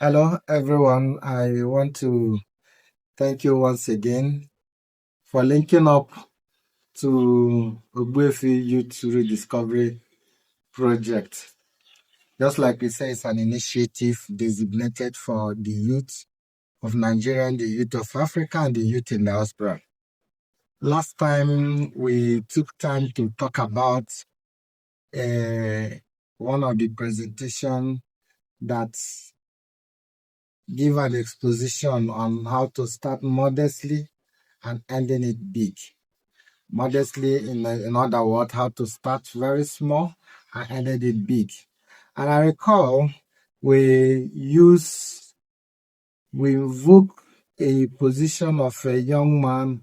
Hello, everyone. I want to thank you once again for linking up to Ogbuefi Youth Rediscovery Project. Just like we say, it's an initiative designated for the youth of Nigeria, and the youth of Africa, and the youth in diaspora. Last time, we took time to talk about uh, one of the presentation that give an exposition on how to start modestly and ending it big. Modestly, in other words, how to start very small and ended it big. And I recall we invoke a position of a young man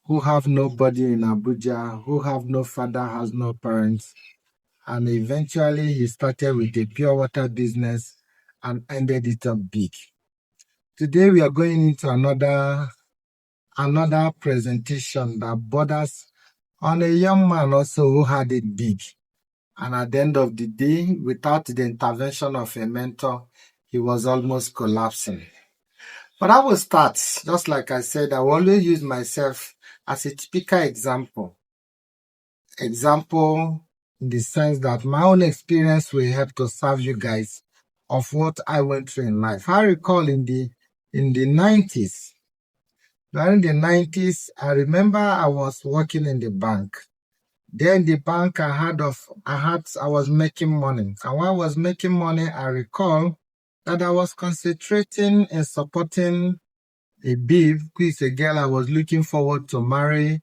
who have nobody in Abuja, who have no father, has no parents. And eventually he started with a pure water business and ended it up big. Today we are going into another presentation that borders on a young man also who had it big. And at the end of the day, without the intervention of a mentor, he was almost collapsing. But I will start, just like I said, I will always use myself as a typical example. Example in the sense that my own experience will help to serve you guys of what I went through in life. I recall in the 90s, during the 90s, I remember I was working in the bank. Then the bank I was making money. And while I was making money, I recall that I was concentrating in supporting a babe, who is a girl I was looking forward to marry.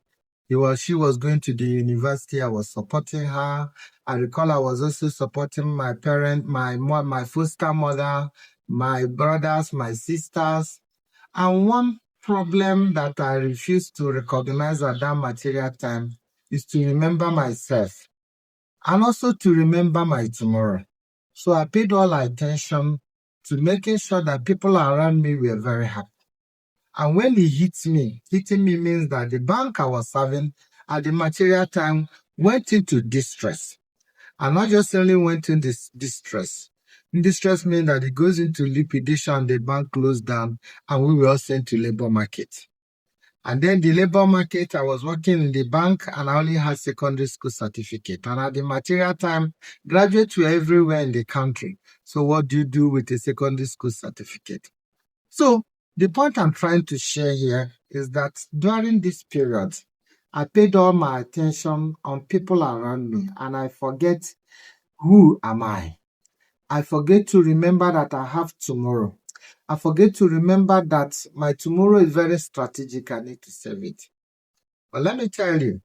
She was going to the university. I was supporting her. I recall I was also supporting my parent, my mom, my foster mother, my brothers, my sisters. And one problem that I refused to recognize at that material time is to remember myself and also to remember my tomorrow. So I paid all attention to making sure that people around me were very happy. And when he hitting me means that the bank I was serving at the material time went into distress. And not just only went into distress. Distress means that it goes into liquidation, the bank closed down, and we were all sent to labor market. And then the labor market, I was working in the bank and I only had secondary school certificate. And at the material time, graduates were everywhere in the country. So what do you do with a secondary school certificate? So the point I'm trying to share here is that during this period, I paid all my attention on people around me and I forget who am I. I forget to remember that I have tomorrow. I forget to remember that my tomorrow is very strategic. I need to save it. But let me tell you,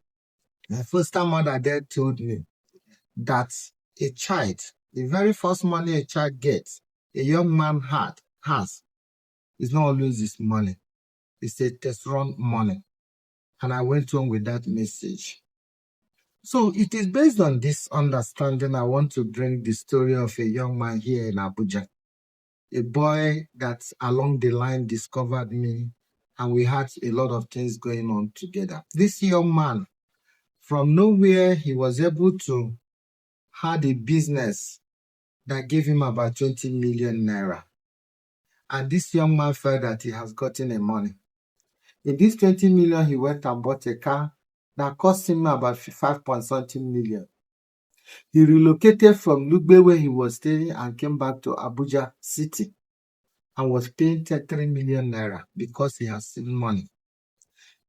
my foster mother there told me that a child, the very first money a child gets, a young man has, is not always his money. It's a test run money. And I went on with that message. So it is based on this understanding I want to bring the story of a young man here in Abuja. A boy that along the line discovered me and we had a lot of things going on together. This young man, from nowhere, he was able to have a business that gave him about 20 million naira. And this young man felt that he has gotten a money. In this 20 million, he went and bought a car that cost him about 5 point something million. He relocated from Lugbe where he was staying and came back to Abuja city and was paying 3 million naira because he has seen money.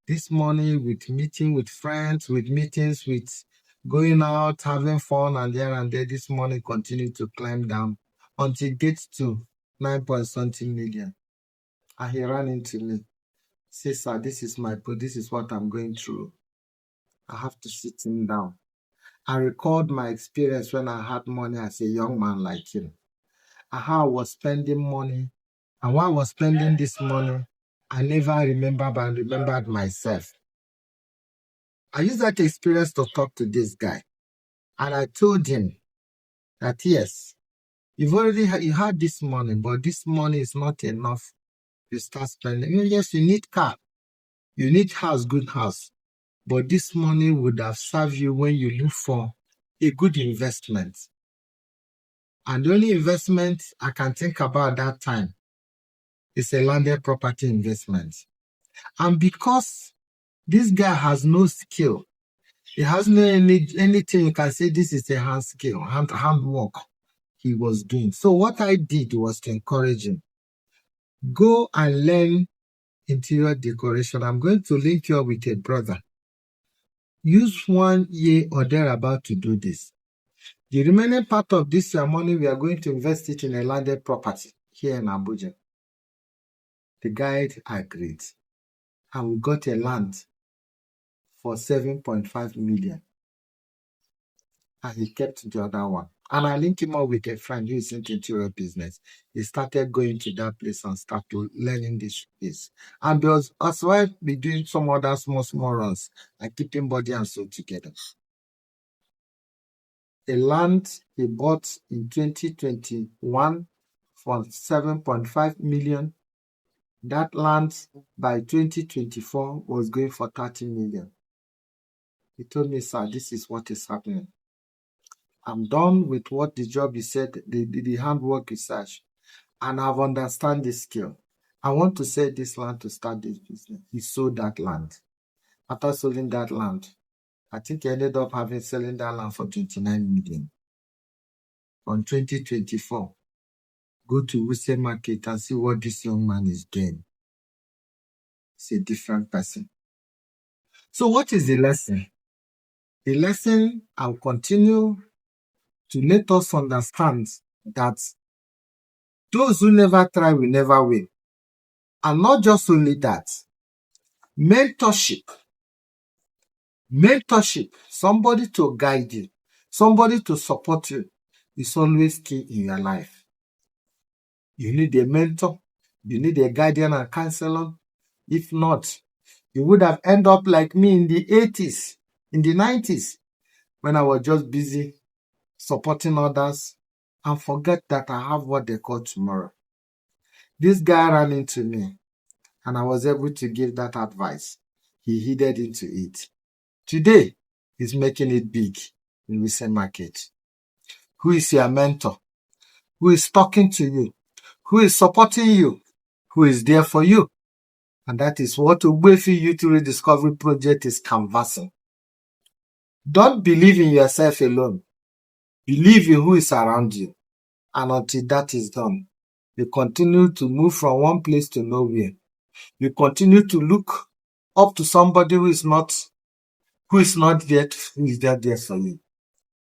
This money with meeting with friends, with meetings, with going out, having fun, and there, this money continued to climb down until it gets to 9 point something million. And he ran into me. Says, sir, this is what I'm going through. I have to sit him down. I recalled my experience when I had money as a young man like him. And how I was spending money. And while I was spending this money, I never remembered myself. I used that experience to talk to this guy. And I told him that yes, you had this money, but this money is not enough to start spending. Yes, you need car. You need house, good house. But this money would have served you when you look for a good investment. And the only investment I can think about that time It's a landed property investment. And because this guy has no skill, he has no anything you can say this is a hand skill, handwork he was doing. So what I did was to encourage him. Go and learn interior decoration. I'm going to link you up with a brother. Use 1 year or thereabout to do this. The remaining part of this money, we are going to invest it in a landed property here in Abuja. The guy agreed. And we got a land for 7.5 million. And he kept the other one. And I linked him up with a friend who is into interior business. He started going to that place and started learning this piece. And because as well, be doing some other small runs and keeping body and soul together. A land he bought in 2021 for 7.5 million. That land by 2024 was going for 30 million. He told me, sir, this is what is happening. I'm done with what the job you said, the handwork research, and I've understand the skill. I want to sell this land to start this business. He sold that land. After selling that land, I think he ended up selling that land for 29 million. On 2024, go to Wuse Market and see what this young man is doing. He's a different person. So what is the lesson? The lesson, I'll continue to let us understand that those who never try will never win. And not just only that, mentorship, somebody to guide you, somebody to support you is always key in your life. You need a mentor, you need a guardian and counselor. If not, you would have ended up like me in the 80s, in the 90s, when I was just busy supporting others and forget that I have what they call tomorrow. This guy ran into me and I was able to give that advice. He heeded into it. Today, he's making it big in recent market. Who is your mentor? Who is talking to you? Who is supporting you? Who is there for you? And that is what Abuja Youth Rediscovery Project is canvassing. Don't believe in yourself alone. Believe in who is around you. And until that is done, you continue to move from one place to nowhere. You continue to look up to somebody who is not there, who is there for you.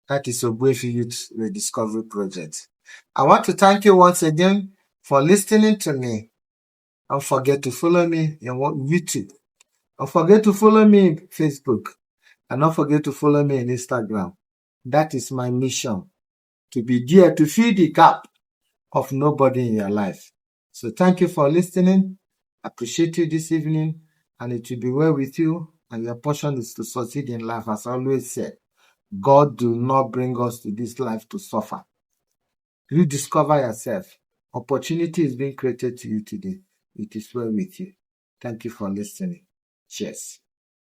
That is Abuja Youth Rediscovery Project. I want to thank you once again for listening to me. Don't forget to follow me on YouTube. Don't forget to follow me on Facebook. And don't forget to follow me on Instagram. That is my mission, to be there to fill the gap of nobody in your life. So thank you for listening. I appreciate you this evening, and it will be well with you, and your portion is to succeed in life. As I always said, God do not bring us to this life to suffer. Rediscover yourself. Opportunity is being created to you today. It is well with you. Thank you for listening. Cheers.